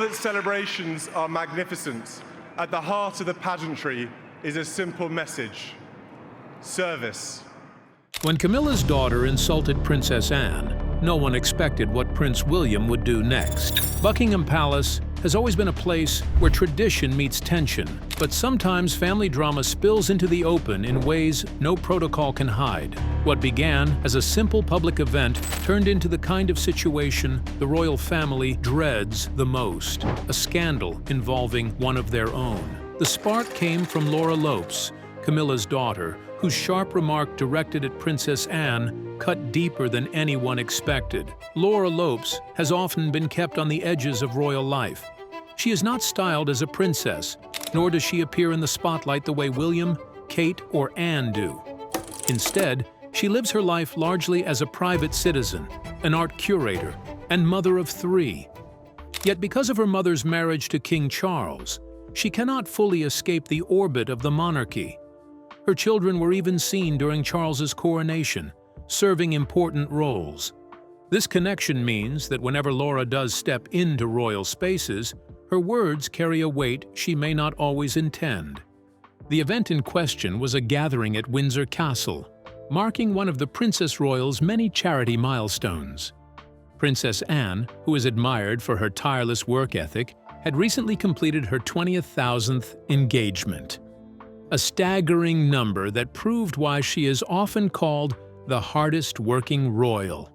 all of its celebrations are magnificent, at the heart of the pageantry is a simple message: service. When Camilla's daughter insulted Princess Anne, no one expected what Prince William would do next. Buckingham Palace has always been a place where tradition meets tension, but sometimes family drama spills into the open in ways no protocol can hide. What began as a simple public event turned into the kind of situation the royal family dreads the most: a scandal involving one of their own. The spark came from Laura Lopes, Camilla's daughter, whose sharp remark directed at Princess Anne cut deeper than anyone expected. Laura Lopes has often been kept on the edges of royal life. She is not styled as a princess, nor does she appear in the spotlight the way William, Kate, or Anne do. Instead, she lives her life largely as a private citizen, an art curator, and mother of 3. Yet because of her mother's marriage to King Charles, she cannot fully escape the orbit of the monarchy. Her children were even seen during Charles's coronation, serving important roles. This connection means that whenever Laura does step into royal spaces, her words carry a weight she may not always intend. The event in question was a gathering at Windsor Castle, marking one of the Princess Royal's many charity milestones. Princess Anne, who is admired for her tireless work ethic, had recently completed her 20,000th engagement. A staggering number that proved why she is often called the hardest working royal.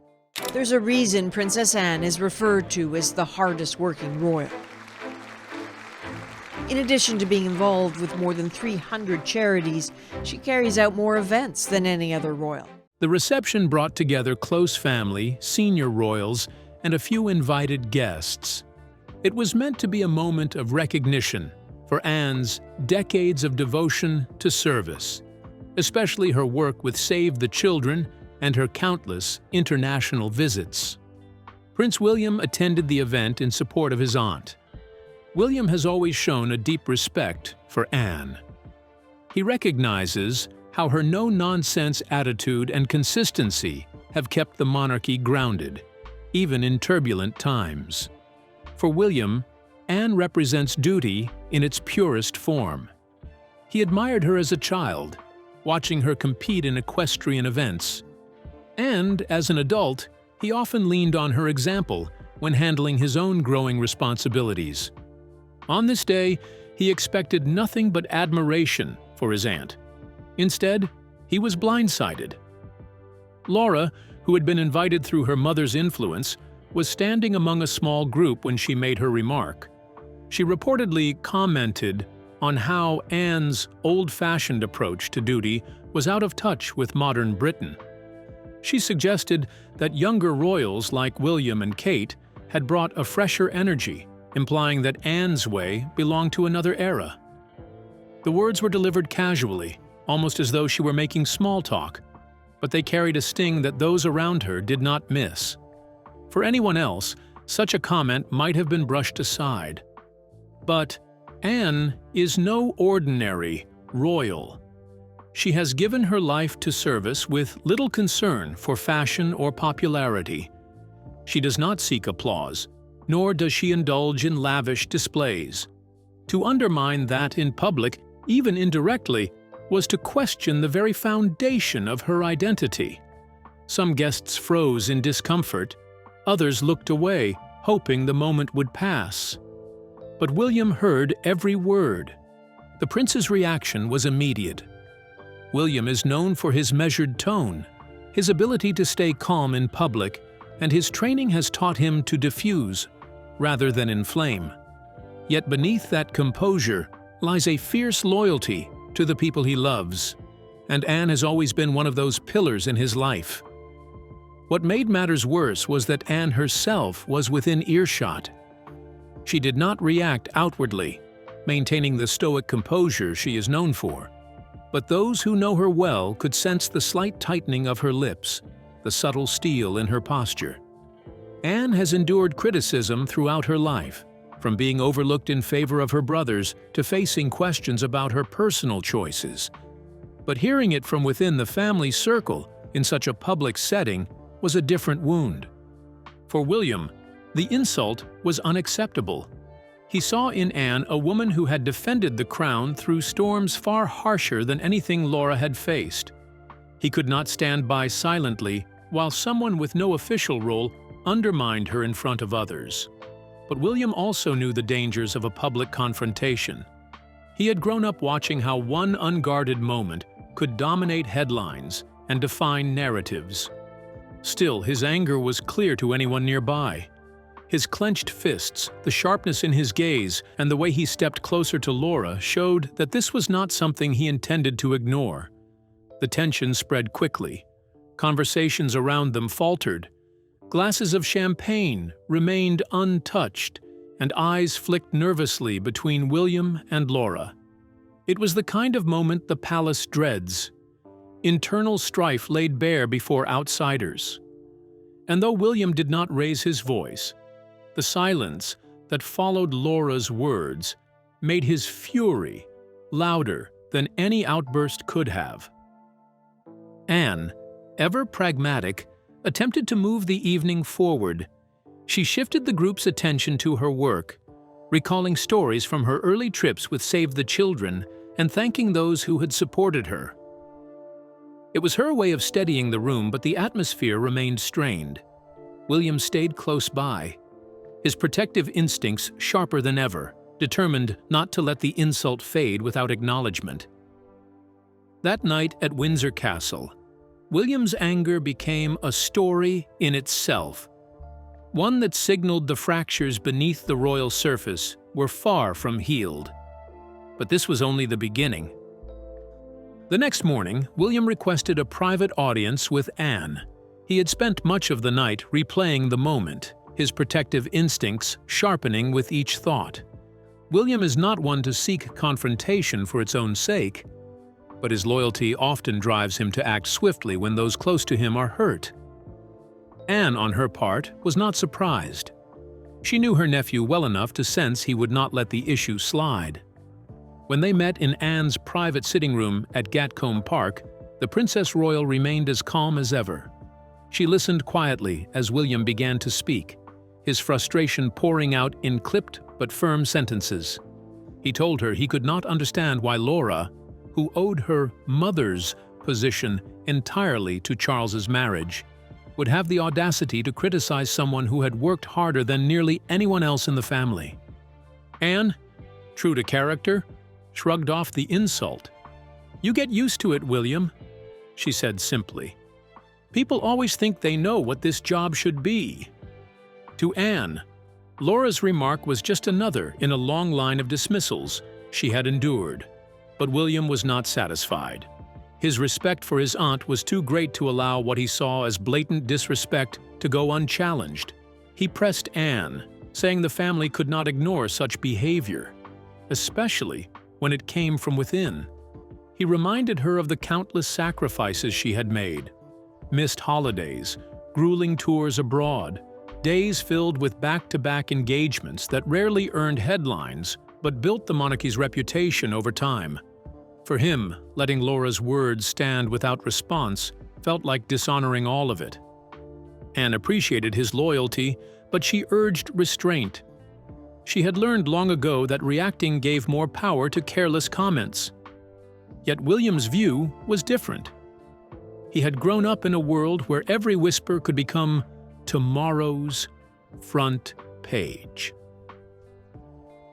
There's a reason Princess Anne is referred to as the hardest working royal. In addition to being involved with more than 300 charities, she carries out more events than any other royal. The reception brought together close family, senior royals, and a few invited guests. It was meant to be a moment of recognition for Anne's decades of devotion to service, especially her work with Save the Children and her countless international visits. Prince William attended the event in support of his aunt. William has always shown a deep respect for Anne. He recognizes how her no-nonsense attitude and consistency have kept the monarchy grounded, even in turbulent times. For William, Anne represents duty in its purest form. He admired her as a child, watching her compete in equestrian events. And, as an adult, he often leaned on her example when handling his own growing responsibilities. On this day, he expected nothing but admiration for his aunt. Instead, he was blindsided. Laura, who had been invited through her mother's influence, was standing among a small group when she made her remark. She reportedly commented on how Anne's old-fashioned approach to duty was out of touch with modern Britain. She suggested that younger royals like William and Kate had brought a fresher energy, implying that Anne's way belonged to another era. The words were delivered casually, almost as though she were making small talk, but they carried a sting that those around her did not miss. For anyone else, such a comment might have been brushed aside. But Anne is no ordinary royal. She has given her life to service with little concern for fashion or popularity. She does not seek applause, nor does she indulge in lavish displays. To undermine that in public, even indirectly, was to question the very foundation of her identity. Some guests froze in discomfort, others looked away, hoping the moment would pass. But William heard every word. The prince's reaction was immediate. William is known for his measured tone, his ability to stay calm in public, and his training has taught him to diffuse rather than inflame. Yet beneath that composure lies a fierce loyalty to the people he loves, and Anne has always been one of those pillars in his life. What made matters worse was that Anne herself was within earshot. She did not react outwardly, maintaining the stoic composure she is known for. But those who know her well could sense the slight tightening of her lips, the subtle steel in her posture. Anne has endured criticism throughout her life, from being overlooked in favor of her brothers to facing questions about her personal choices. But hearing it from within the family circle in such a public setting was a different wound. For William, the insult was unacceptable. He saw in Anne a woman who had defended the crown through storms far harsher than anything Laura had faced. He could not stand by silently while someone with no official role undermined her in front of others. But William also knew the dangers of a public confrontation. He had grown up watching how one unguarded moment could dominate headlines and define narratives. Still, his anger was clear to anyone nearby. His clenched fists, the sharpness in his gaze, and the way he stepped closer to Laura showed that this was not something he intended to ignore. The tension spread quickly. Conversations around them faltered. Glasses of champagne remained untouched, and eyes flicked nervously between William and Laura. It was the kind of moment the palace dreads. Internal strife laid bare before outsiders. And though William did not raise his voice, the silence that followed Laura's words made his fury louder than any outburst could have. Anne, ever pragmatic, attempted to move the evening forward. She shifted the group's attention to her work, recalling stories from her early trips with Save the Children and thanking those who had supported her. It was her way of steadying the room, but the atmosphere remained strained. William stayed close by, his protective instincts sharper than ever, determined not to let the insult fade without acknowledgement. That night at Windsor Castle, William's anger became a story in itself, one that signaled the fractures beneath the royal surface were far from healed. But this was only the beginning. The next morning, William requested a private audience with Anne. He had spent much of the night replaying the moment, his protective instincts sharpening with each thought. William is not one to seek confrontation for its own sake, but his loyalty often drives him to act swiftly when those close to him are hurt. Anne, on her part, was not surprised. She knew her nephew well enough to sense he would not let the issue slide. When they met in Anne's private sitting room at Gatcombe Park, the Princess Royal remained as calm as ever. She listened quietly as William began to speak, his frustration pouring out in clipped but firm sentences. He told her he could not understand why Laura, who owed her mother's position entirely to Charles's marriage, would have the audacity to criticize someone who had worked harder than nearly anyone else in the family. Anne, true to character, shrugged off the insult. "You get used to it, William," she said simply. "People always think they know what this job should be." To Anne, Laura's remark was just another in a long line of dismissals she had endured. But William was not satisfied. His respect for his aunt was too great to allow what he saw as blatant disrespect to go unchallenged. He pressed Anne, saying the family could not ignore such behavior, especially when it came from within. He reminded her of the countless sacrifices she had made: missed holidays, grueling tours abroad, days filled with back-to-back engagements that rarely earned headlines but built the monarchy's reputation over time. For him, letting Laura's words stand without response felt like dishonoring all of it. Anne appreciated his loyalty, but she urged restraint. She had learned long ago that reacting gave more power to careless comments. Yet William's view was different. He had grown up in a world where every whisper could become tomorrow's front page.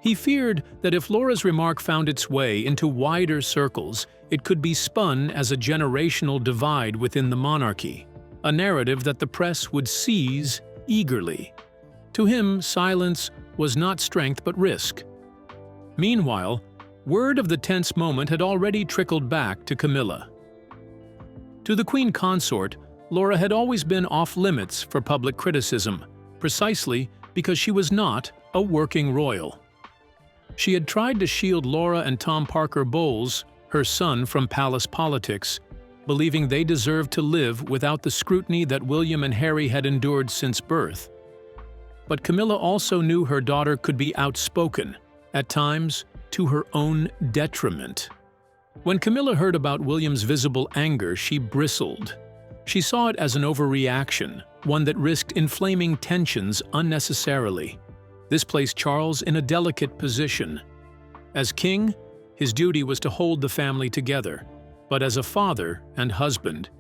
He feared that if Laura's remark found its way into wider circles, it could be spun as a generational divide within the monarchy, a narrative that the press would seize eagerly. To him, silence was not strength but risk. Meanwhile, word of the tense moment had already trickled back to Camilla. To the Queen Consort, Laura had always been off-limits for public criticism, precisely because she was not a working royal. She had tried to shield Laura and Tom Parker Bowles, her son, from palace politics, believing they deserved to live without the scrutiny that William and Harry had endured since birth. But Camilla also knew her daughter could be outspoken, at times to her own detriment. When Camilla heard about William's visible anger, she bristled. She saw it as an overreaction, one that risked inflaming tensions unnecessarily. This placed Charles in a delicate position. As king, his duty was to hold the family together, but as a father and husband,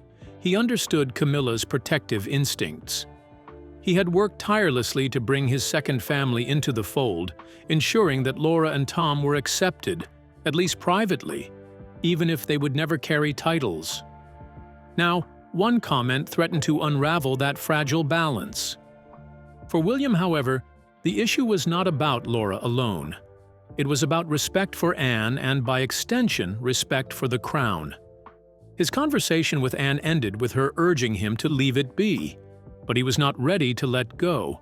he understood Camilla's protective instincts. He had worked tirelessly to bring his second family into the fold, ensuring that Laura and Tom were accepted, at least privately, even if they would never carry titles. Now, one comment threatened to unravel that fragile balance. For William, however, the issue was not about Laura alone. It was about respect for Anne and, by extension, respect for the crown. His conversation with Anne ended with her urging him to leave it be, but he was not ready to let go.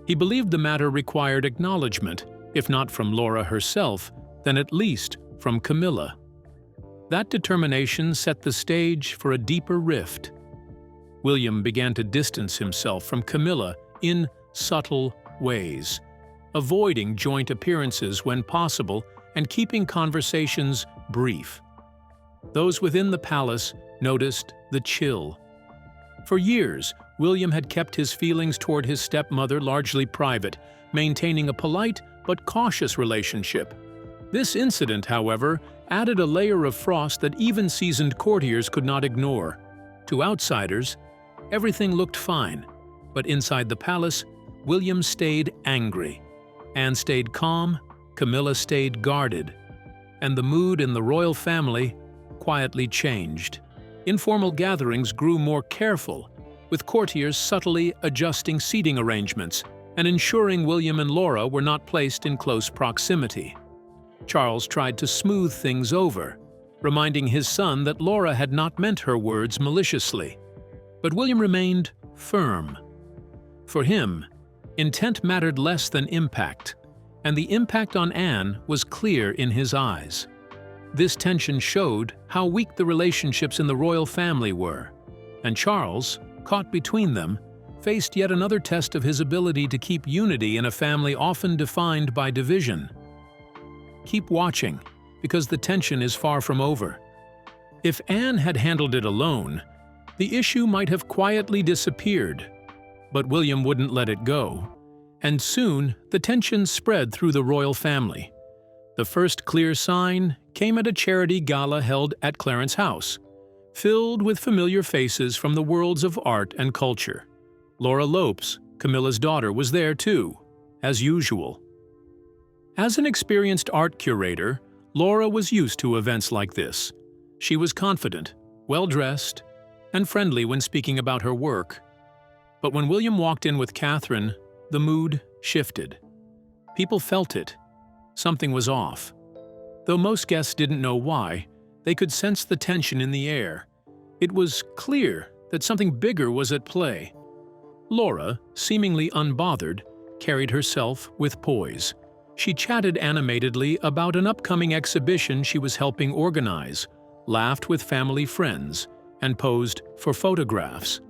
He believed the matter required acknowledgement, if not from Laura herself, then at least from Camilla. That determination set the stage for a deeper rift. William began to distance himself from Camilla in subtle ways, avoiding joint appearances when possible and keeping conversations brief. Those within the palace noticed the chill. For years, William had kept his feelings toward his stepmother largely private, maintaining a polite but cautious relationship. This incident, however, added a layer of frost that even seasoned courtiers could not ignore. To outsiders, everything looked fine, but inside the palace, William stayed angry. Anne stayed calm, Camilla stayed guarded, and the mood in the royal family quietly changed. Informal gatherings grew more careful, with courtiers subtly adjusting seating arrangements and ensuring William and Laura were not placed in close proximity. Charles tried to smooth things over, reminding his son that Laura had not meant her words maliciously. But William remained firm. For him, intent mattered less than impact, and the impact on Anne was clear in his eyes. This tension showed how weak the relationships in the royal family were, and Charles, caught between them, faced yet another test of his ability to keep unity in a family often defined by division. Keep watching, because the tension is far from over. If Anne had handled it alone, the issue might have quietly disappeared. But William wouldn't let it go, and soon the tension spread through the royal family. The first clear sign came at a charity gala held at Clarence House, filled with familiar faces from the worlds of art and culture. Laura Lopes, Camilla's daughter, was there too, as usual. As an experienced art curator, Laura was used to events like this. She was confident, well-dressed, and friendly when speaking about her work. But when William walked in with Catherine, the mood shifted. People felt it. Something was off. Though most guests didn't know why, they could sense the tension in the air. It was clear that something bigger was at play. Laura, seemingly unbothered, carried herself with poise. She chatted animatedly about an upcoming exhibition she was helping organize, laughed with family friends, and posed for photographs.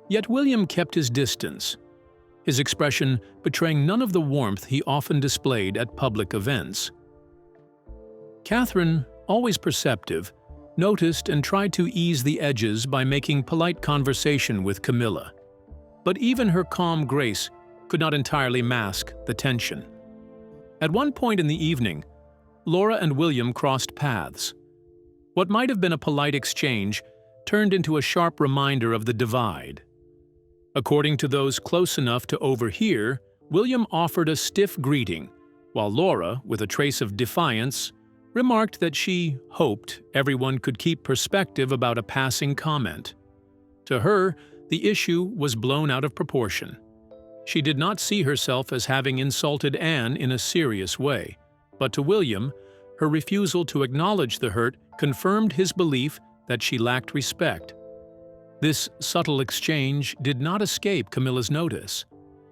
Yet William kept his distance, his expression betraying none of the warmth he often displayed at public events. Catherine, always perceptive, noticed and tried to ease the edges by making polite conversation with Camilla. But even her calm grace could not entirely mask the tension. At one point in the evening, Laura and William crossed paths. What might have been a polite exchange turned into a sharp reminder of the divide. According to those close enough to overhear, William offered a stiff greeting, while Laura, with a trace of defiance, remarked that she hoped everyone could keep perspective about a passing comment. To her, the issue was blown out of proportion. She did not see herself as having insulted Anne in a serious way, but to William, her refusal to acknowledge the hurt confirmed his belief that she lacked respect. This subtle exchange did not escape Camilla's notice.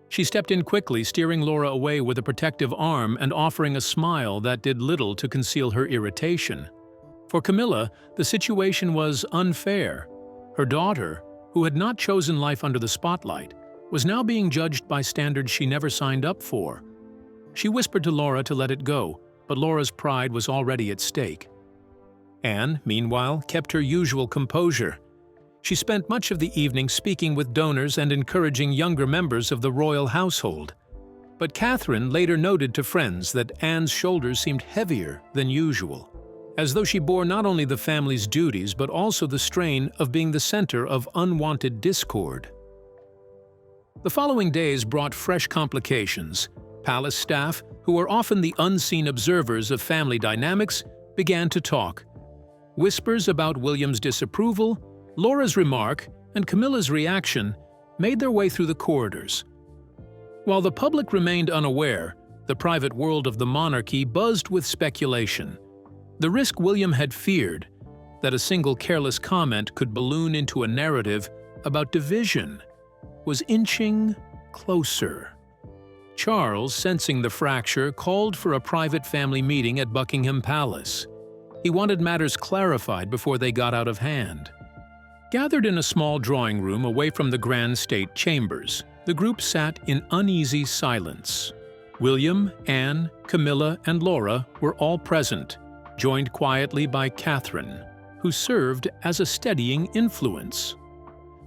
She stepped in quickly, steering Laura away with a protective arm and offering a smile that did little to conceal her irritation. For Camilla, the situation was unfair. Her daughter, who had not chosen life under the spotlight, was now being judged by standards she never signed up for. She whispered to Laura to let it go, but Laura's pride was already at stake. Anne, meanwhile, kept her usual composure. She spent much of the evening speaking with donors and encouraging younger members of the royal household. But Catherine later noted to friends that Anne's shoulders seemed heavier than usual, as though she bore not only the family's duties but also the strain of being the center of unwanted discord. The following days brought fresh complications. Palace staff, who were often the unseen observers of family dynamics, began to talk. Whispers about William's disapproval, Laura's remark, and Camilla's reaction made their way through the corridors. While the public remained unaware, the private world of the monarchy buzzed with speculation. The risk William had feared, that a single careless comment could balloon into a narrative about division, was inching closer. Charles, sensing the fracture, called for a private family meeting at Buckingham Palace. He wanted matters clarified before they got out of hand. Gathered in a small drawing room away from the grand state chambers, the group sat in uneasy silence. William, Anne, Camilla, and Laura were all present, joined quietly by Catherine, who served as a steadying influence.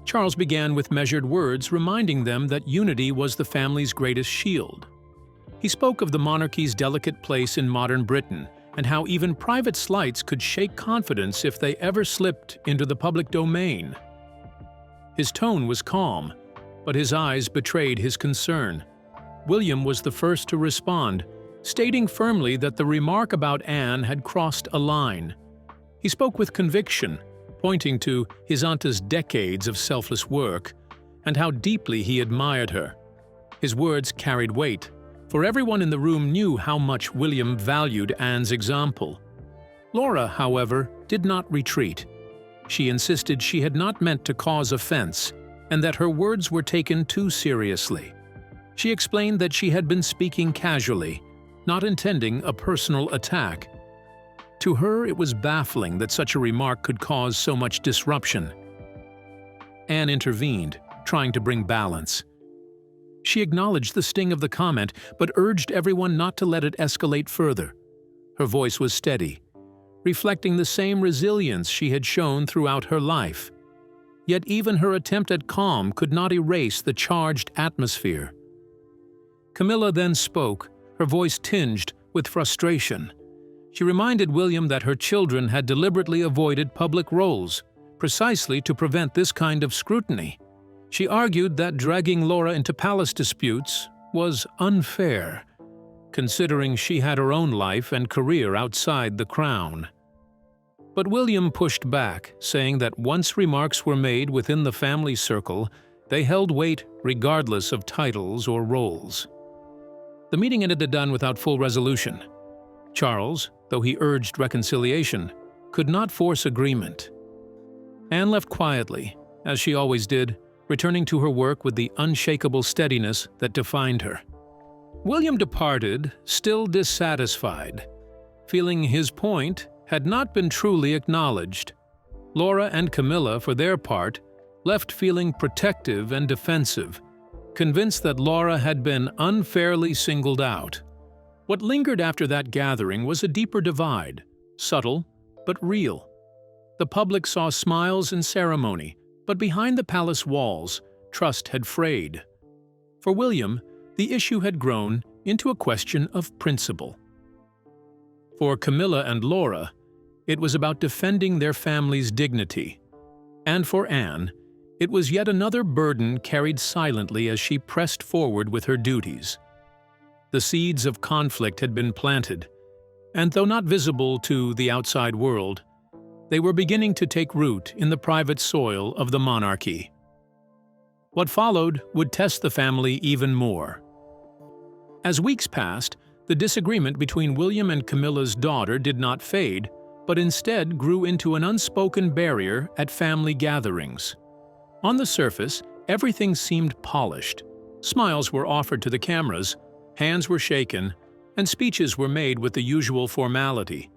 Charles began with measured words, reminding them that unity was the family's greatest shield. He spoke of the monarchy's delicate place in modern Britain and how even private slights could shake confidence if they ever slipped into the public domain. His tone was calm, but his eyes betrayed his concern. William was the first to respond, stating firmly that the remark about Anne had crossed a line. He spoke with conviction, pointing to his aunt's decades of selfless work and how deeply he admired her. His words carried weight, for everyone in the room knew how much William valued Anne's example. Laura, however, did not retreat. She insisted she had not meant to cause offense and that her words were taken too seriously. She explained that she had been speaking casually, not intending a personal attack. To her, it was baffling that such a remark could cause so much disruption. Anne intervened, trying to bring balance. She acknowledged the sting of the comment, but urged everyone not to let it escalate further. Her voice was steady, reflecting the same resilience she had shown throughout her life. Yet even her attempt at calm could not erase the charged atmosphere. Camilla then spoke, her voice tinged with frustration. She reminded William that her children had deliberately avoided public roles, precisely to prevent this kind of scrutiny. She argued that dragging Laura into palace disputes was unfair, considering she had her own life and career outside the crown. But William pushed back, saying that once remarks were made within the family circle, they held weight regardless of titles or roles. The meeting ended without full resolution. Charles, though he urged reconciliation, could not force agreement. Anne left quietly, as she always did, returning to her work with the unshakable steadiness that defined her. William departed, still dissatisfied, feeling his point had not been truly acknowledged. Laura and Camilla, for their part, left feeling protective and defensive, convinced that Laura had been unfairly singled out. What lingered after that gathering was a deeper divide, subtle but real. The public saw smiles and ceremony, but behind the palace walls, trust had frayed. For William, the issue had grown into a question of principle. For Camilla and Laura, it was about defending their family's dignity. And for Anne, it was yet another burden carried silently as she pressed forward with her duties. The seeds of conflict had been planted, and though not visible to the outside world, they were beginning to take root in the private soil of the monarchy. What followed would test the family even more. As weeks passed, the disagreement between William and Camilla's daughter did not fade, but instead grew into an unspoken barrier at family gatherings. On the surface, everything seemed polished. Smiles were offered to the cameras, hands were shaken, and speeches were made with the usual formality.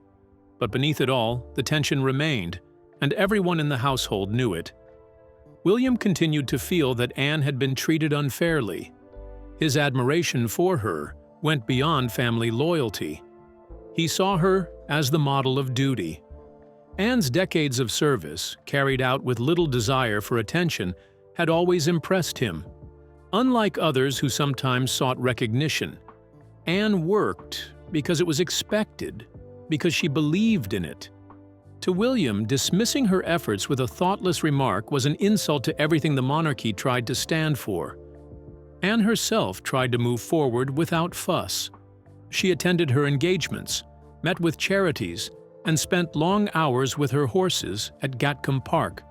But beneath it all, the tension remained, and everyone in the household knew it. William continued to feel that Anne had been treated unfairly. His admiration for her went beyond family loyalty. He saw her as the model of duty. Anne's decades of service, carried out with little desire for attention, had always impressed him. Unlike others who sometimes sought recognition, Anne worked because it was expected, because she believed in it. To William, dismissing her efforts with a thoughtless remark was an insult to everything the monarchy tried to stand for. Anne herself tried to move forward without fuss. She attended her engagements, met with charities, and spent long hours with her horses at Gatcombe Park.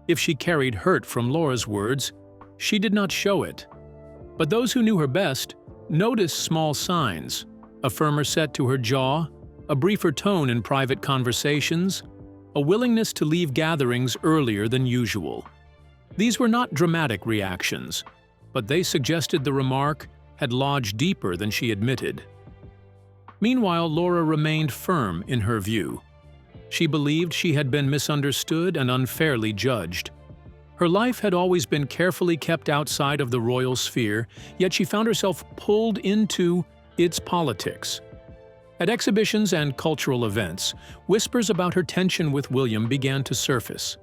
If she carried hurt from Laura's words, she did not show it. But those who knew her best noticed small signs: a firmer set to her jaw, a briefer tone in private conversations, a willingness to leave gatherings earlier than usual. These were not dramatic reactions, but they suggested the remark had lodged deeper than she admitted. Meanwhile, Laura remained firm in her view. She believed she had been misunderstood and unfairly judged. Her life had always been carefully kept outside of the royal sphere, yet she found herself pulled into its politics. At exhibitions and cultural events, whispers about her tension with William began to surface.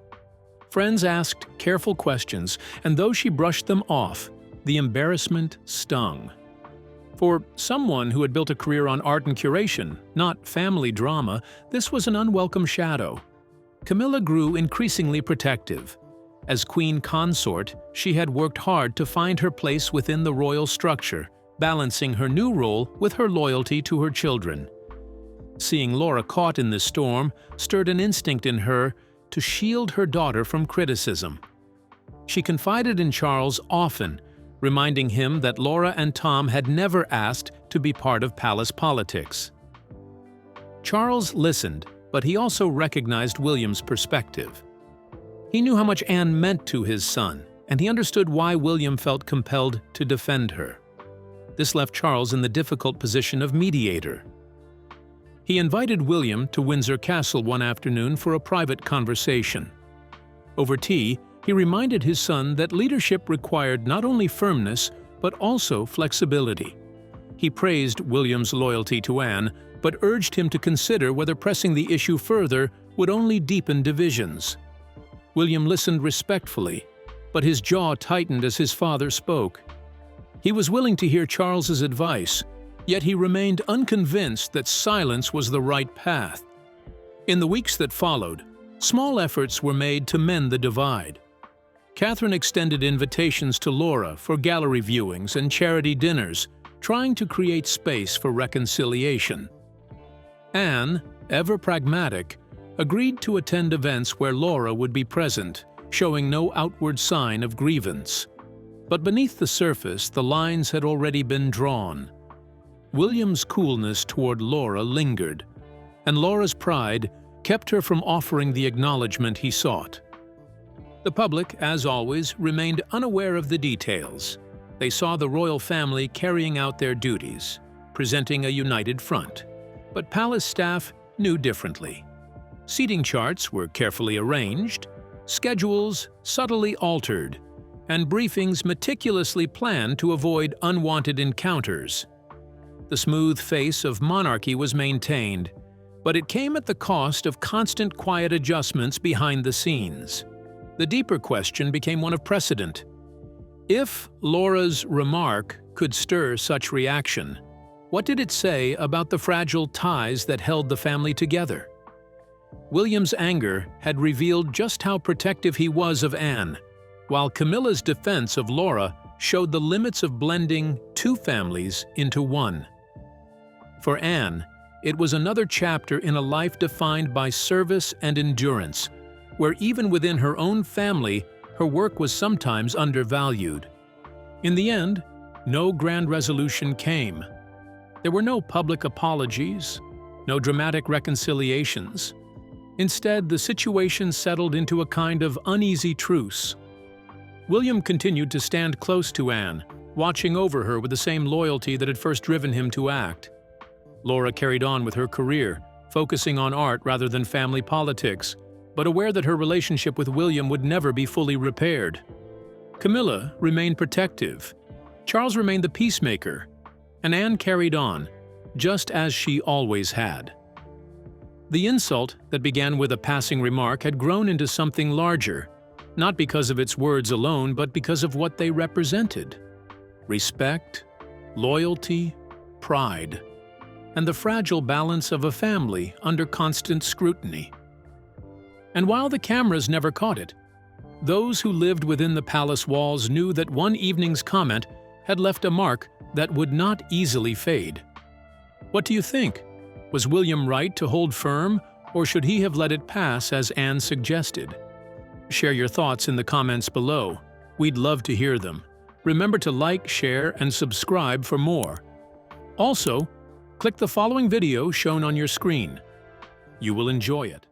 Friends asked careful questions, and though she brushed them off, the embarrassment stung. For someone who had built a career on art and curation, not family drama, this was an unwelcome shadow. Camilla grew increasingly protective. As queen consort, she had worked hard to find her place within the royal structure, balancing her new role with her loyalty to her children. Seeing Laura caught in this storm stirred an instinct in her to shield her daughter from criticism. She confided in Charles often, reminding him that Laura and Tom had never asked to be part of palace politics. Charles listened, but he also recognized William's perspective. He knew how much Anne meant to his son, and he understood why William felt compelled to defend her. This left Charles in the difficult position of mediator. He invited William to Windsor Castle one afternoon for a private conversation. Over tea, he reminded his son that leadership required not only firmness, but also flexibility. He praised William's loyalty to Anne, but urged him to consider whether pressing the issue further would only deepen divisions. William listened respectfully, but his jaw tightened as his father spoke. He was willing to hear Charles's advice, yet he remained unconvinced that silence was the right path. In the weeks that followed, small efforts were made to mend the divide. Catherine extended invitations to Laura for gallery viewings and charity dinners, trying to create space for reconciliation. Anne, ever pragmatic, agreed to attend events where Laura would be present, showing no outward sign of grievance. But beneath the surface, the lines had already been drawn. William's coolness toward Laura lingered, and Laura's pride kept her from offering the acknowledgement he sought. The public, as always, remained unaware of the details. They saw the royal family carrying out their duties, presenting a united front. But palace staff knew differently. Seating charts were carefully arranged, schedules subtly altered, and briefings meticulously planned to avoid unwanted encounters. The smooth face of monarchy was maintained, but it came at the cost of constant quiet adjustments behind the scenes. The deeper question became one of precedent. If Laura's remark could stir such reaction, what did it say about the fragile ties that held the family together? William's anger had revealed just how protective he was of Anne, while Camilla's defense of Laura showed the limits of blending two families into one. For Anne, it was another chapter in a life defined by service and endurance, where even within her own family, her work was sometimes undervalued. In the end, no grand resolution came. There were no public apologies, no dramatic reconciliations. Instead, the situation settled into a kind of uneasy truce. William continued to stand close to Anne, watching over her with the same loyalty that had first driven him to act. Laura carried on with her career, focusing on art rather than family politics, but aware that her relationship with William would never be fully repaired. Camilla remained protective. Charles remained the peacemaker, and Anne carried on, just as she always had. The insult that began with a passing remark had grown into something larger. not because of its words alone, but because of what they represented: respect, loyalty, pride, and the fragile balance of a family under constant scrutiny. And while the cameras never caught it, those who lived within the palace walls knew that one evening's comment had left a mark that would not easily fade. What do you think? Was William right to hold firm, or should he have let it pass as Anne suggested? Share your thoughts in the comments below. We'd love to hear them. Remember to like, share, and subscribe for more. Also, click the following video shown on your screen. You will enjoy it.